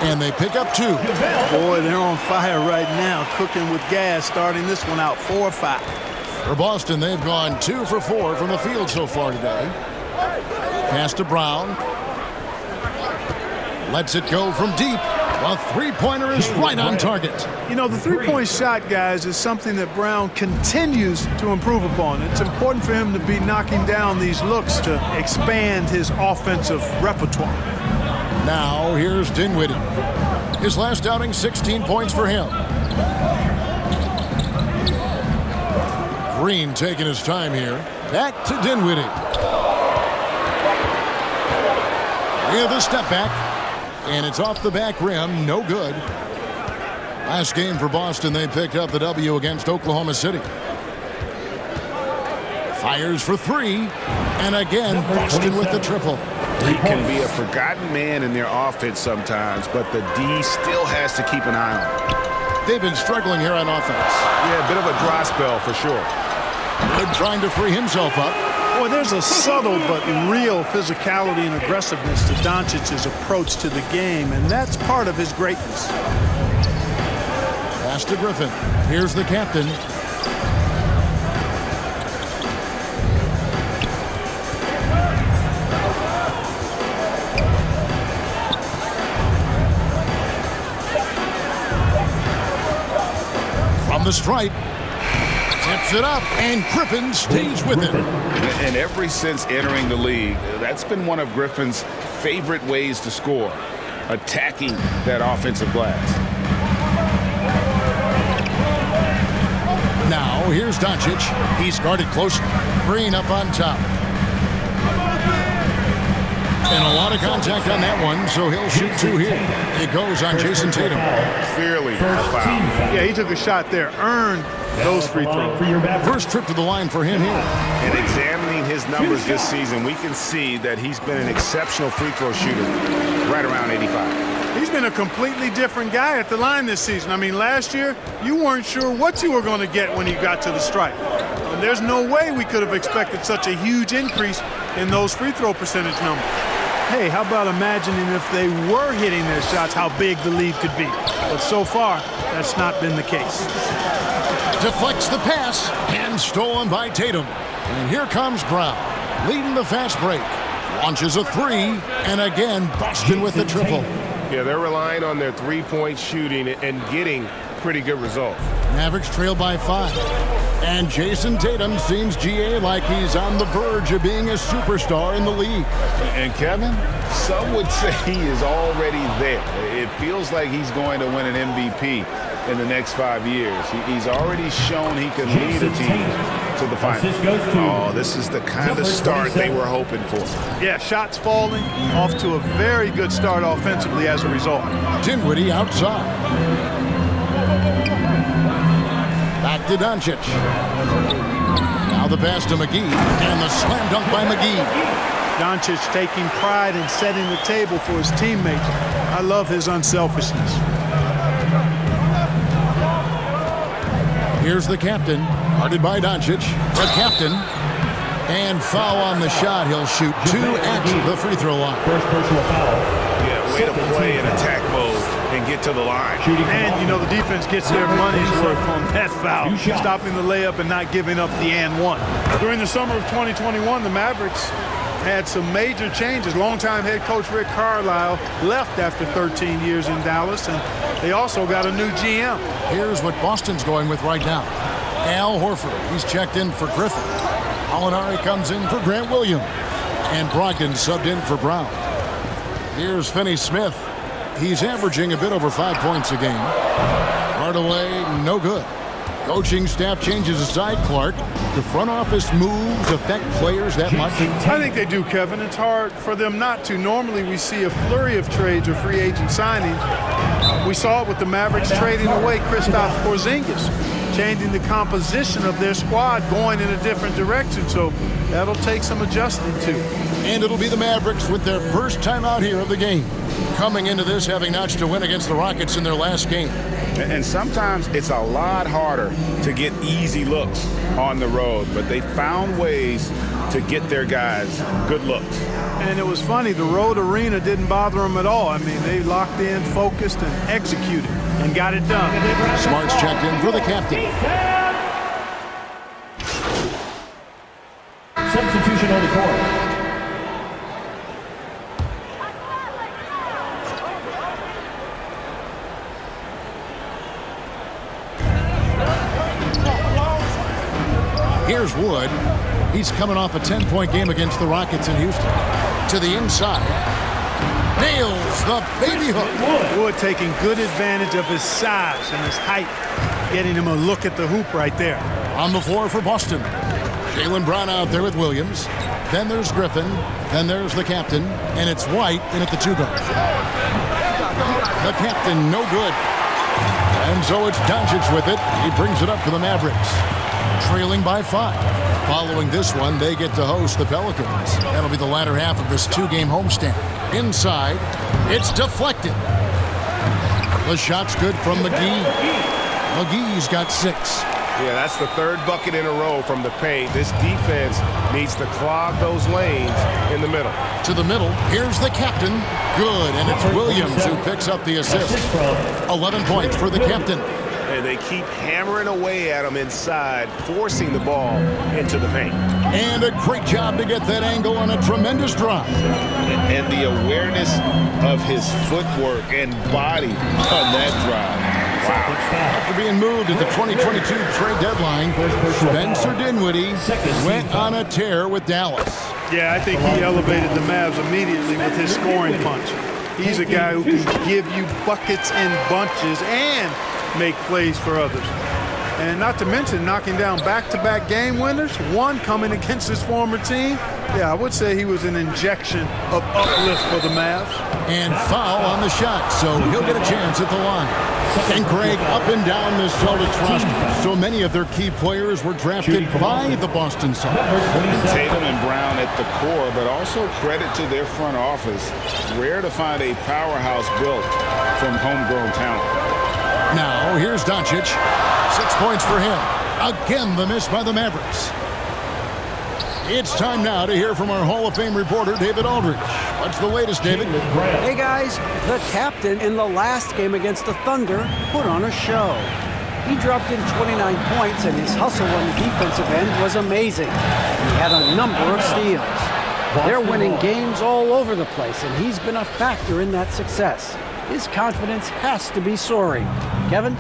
and they pick up 2. Boy, they're on fire right now, cooking with gas, starting this one out 4-5. For Boston, they've gone 2 for 4 from the field so far today. Pass to Brown. Lets it go from deep. The three-pointer is right on target. You know, the three-point shot, guys, is something that Brown continues to improve upon. It's important for him to be knocking down these looks to expand his offensive repertoire. Now, here's Dinwiddie. His last outing, 16 points for him. Green taking his time here. Back to Dinwiddie. With a step back. And it's off the back rim. No good. Last game for Boston, they picked up the W against Oklahoma City. Fires for 3. And again, Boston with the triple. He can be a forgotten man in their offense sometimes, but the D still has to keep an eye on him. They've been struggling here on offense. Yeah, a bit of a dry spell for sure. Good trying to free himself up. Boy, there's a subtle but real physicality and aggressiveness to Doncic's approach to the game, and that's part of his greatness. Pass to Griffin. Here's the captain. From the stripe. Tips it up, and Griffin stays with it. And ever since entering the league, that's been one of Griffin's favorite ways to score, attacking that offensive glass. Now, here's Doncic. He's guarded closely. Green up on top. And a lot of contact on that one, so he'll shoot 2 here. It goes on Jason Tatum. Clearly a foul. Yeah, he took a shot there, earned those free throws. First trip to the line for him here. And examining his numbers this season, we can see that he's been an exceptional free throw shooter, right around 85. He's been a completely different guy at the line this season. I mean, last year, you weren't sure what you were going to get when you got to the stripe. And there's no way we could have expected such a huge increase in those free throw percentage numbers. Hey, how about imagining if they were hitting their shots, how big the lead could be. But so far, that's not been the case. Deflects the pass and stolen by Tatum. And here comes Brown, leading the fast break. Launches a 3, and again, Boston with the triple. Yeah, they're relying on their three-point shooting and getting pretty good results. Mavericks trail by 5. And Jason Tatum seems, GA, like he's on the verge of being a superstar in the league. And Kevin, some would say he is already there. It feels like he's going to win an MVP in the next 5 years. He's already shown he can lead a team to the finals. Oh, this is the kind of start they were hoping for. Yeah, shots falling, off to a very good start offensively as a result. Dinwiddie outside. Back to Doncic. Now the pass to McGee, and the slam dunk by McGee. Doncic taking pride in setting the table for his teammates. I love his unselfishness. Here's the captain, guarded by Doncic. The captain, and foul on the shot. He'll shoot 2 at the free throw line. First personal foul. Yeah, way to play in attack mode and get to the line. And, you know, the defense gets their money's worth on that foul, stopping the layup and not giving up the and one. During the summer of 2021, the Mavericks had some major changes. Longtime head coach Rick Carlisle left after 13 years in Dallas, and they also got a new GM. Here's what Boston's going with right now. Al Horford, he's checked in for Griffin. Alinari comes in for Grant Williams. And Brogdon subbed in for Brown. Here's Finney Smith. He's averaging a bit over 5 points a game. Hardaway, no good. Coaching staff changes aside, Clark. The front office moves affect players that much? I think they do, Kevin. It's hard for them not to. Normally we see a flurry of trades or free agent signings. We saw it with the Mavericks trading away Kristaps Porzingis, changing the composition of their squad, going in a different direction. So that'll take some adjusting too. And it'll be the Mavericks with their first time out here of the game, coming into this having notched a win against the Rockets in their last game. And sometimes it's a lot harder to get easy looks on the road, but they found ways to get their guys good looks. And it was funny, the road arena didn't bother them at all. I mean, they locked in, focused, and executed, and got it done. Smart's checked in for the captain. Substitution on the court. Here's Wood. He's coming off a 10-point game against the Rockets in Houston. To the inside. Nails the baby hook. Wood taking good advantage of his size and his height, getting him a look at the hoop right there. On the floor for Boston. Jaylen Brown out there with Williams. Then there's Griffin. Then there's the captain. And it's White in at the 2 guard. The captain, no good. And so it's Doncic with it. He brings it up for the Mavericks. Trailing by 5. Following this one, they get to host the Pelicans. That'll be the latter half of this 2-game homestand. Inside, it's deflected. The shot's good from McGee. McGee's got 6. Yeah, that's the 3rd bucket in a row from the paint. This defense needs to clog those lanes in the middle. To the middle, here's the captain. Good, and it's Williams who picks up the assist. 11 points for the captain. And they keep hammering away at him inside, forcing the ball into the paint. And a great job to get that angle on a tremendous drive. And the awareness of his footwork and body on that drive. Wow. After being moved at the 2022 trade deadline, Spencer Dinwiddie went on a tear with Dallas. Yeah, I think he elevated the Mavs immediately with his scoring punch. He's a guy who can give you buckets in bunches and make plays for others. And not to mention knocking down back-to-back game winners, one coming against his former team. Yeah, I would say he was an injection of uplift for the Mavs. And foul on the shot, so he'll get a chance at the line. And Greg, up and down this Celtics roster, so many of their key players were drafted by the Boston Celtics. Tatum and Brown at the core, but also credit to their front office. Rare to find a powerhouse built from homegrown talent. Now, here's Doncic. 6 points for him. Again, the miss by the Mavericks. It's time now to hear from our Hall of Fame reporter, David Aldridge. What's the latest, David? Hey, guys. The captain in the last game against the Thunder put on a show. He dropped in 29 points, and his hustle on the defensive end was amazing. He had a number of steals. They're winning games all over the place, and he's been a factor in that success. His confidence has to be soaring. Kevin?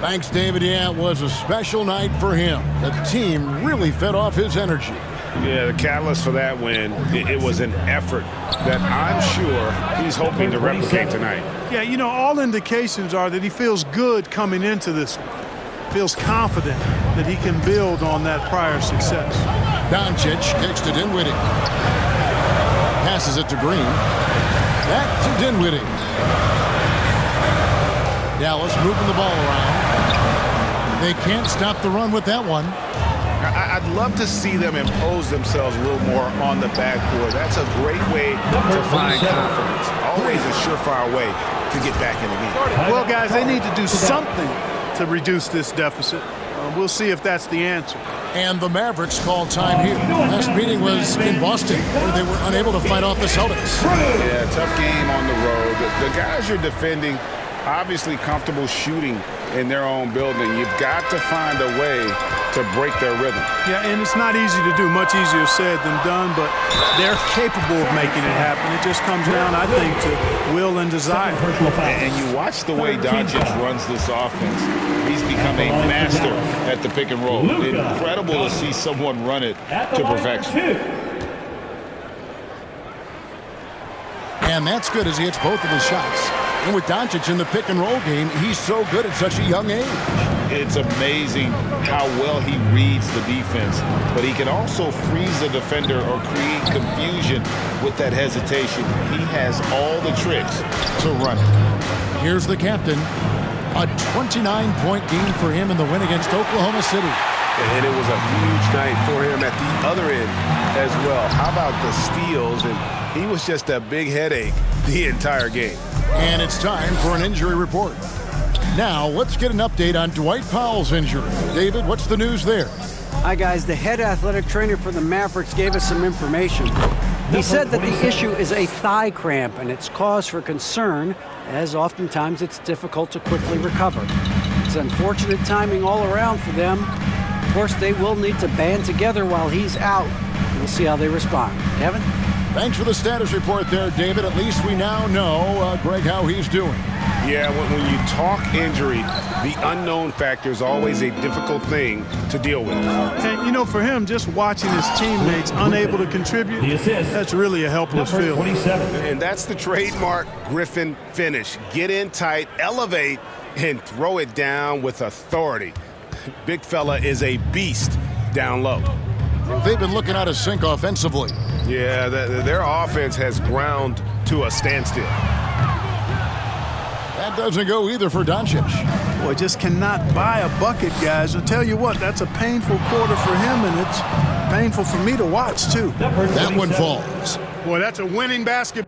Thanks, David. Yeah, it was a special night for him. The team really fed off his energy. Yeah, the catalyst for that win, it was an effort that I'm sure he's hoping to replicate tonight. Yeah, you know, all indications are that he feels good coming into this one. Feels confident that he can build on that prior success. Doncic kicks to Dinwiddie. Passes it to Green. Back to Dinwiddie. Dallas moving the ball around. They can't stop the run with that one. I'd love to see them impose themselves a little more on the backboard. That's a great way to find confidence. Always a surefire way to get back in the game. Well, guys, they need to do something to reduce this deficit. We'll see if that's the answer. And the Mavericks called time here. Last meeting was in Boston, where they were unable to fight off the Celtics. Yeah, tough game on the road. The guys you're defending, obviously comfortable shooting in their own building. You've got to find a way to break their rhythm. Yeah, and it's not easy to do. Much easier said than done, but they're capable of making it happen. It just comes down, I think, to will and desire. And you watch the way Doncic runs this offense. He's become a master at the pick and roll. Incredible to see someone run it to perfection. And that's good as he hits both of his shots. And with Doncic in the pick and roll game, he's so good at such a young age. It's amazing how well he reads the defense, but he can also freeze the defender or create confusion with that hesitation. He has all the tricks to run it. Here's the captain. A 29-point game for him in the win against Oklahoma City. And it was a huge night for him at the other end as well. How about the steals? And he was just a big headache the entire game. And it's time for an injury report. Now, let's get an update on Dwight Powell's injury. David, what's the news there? Hi, guys. The head athletic trainer for the Mavericks gave us some information. He said that the issue is a thigh cramp, and it's cause for concern, as oftentimes it's difficult to quickly recover. It's unfortunate timing all around for them. Of course, they will need to band together while he's out. We'll see how they respond. Kevin? Thanks for the status report there, David. At least we now know, Greg, how he's doing. Yeah, when you talk injury, the unknown factor is always a difficult thing to deal with. And, you know, for him, just watching his teammates unable to contribute, that's really a helpless feeling. And that's the trademark Griffin finish. Get in tight, elevate, and throw it down with authority. Big fella is a beast down low. They've been looking out of sync offensively. Yeah, their offense has ground to a standstill. That doesn't go either for Doncic. Boy, just cannot buy a bucket, guys. I'll tell you what, that's a painful quarter for him, and it's painful for me to watch, too. That one falls. Boy, that's a winning basket.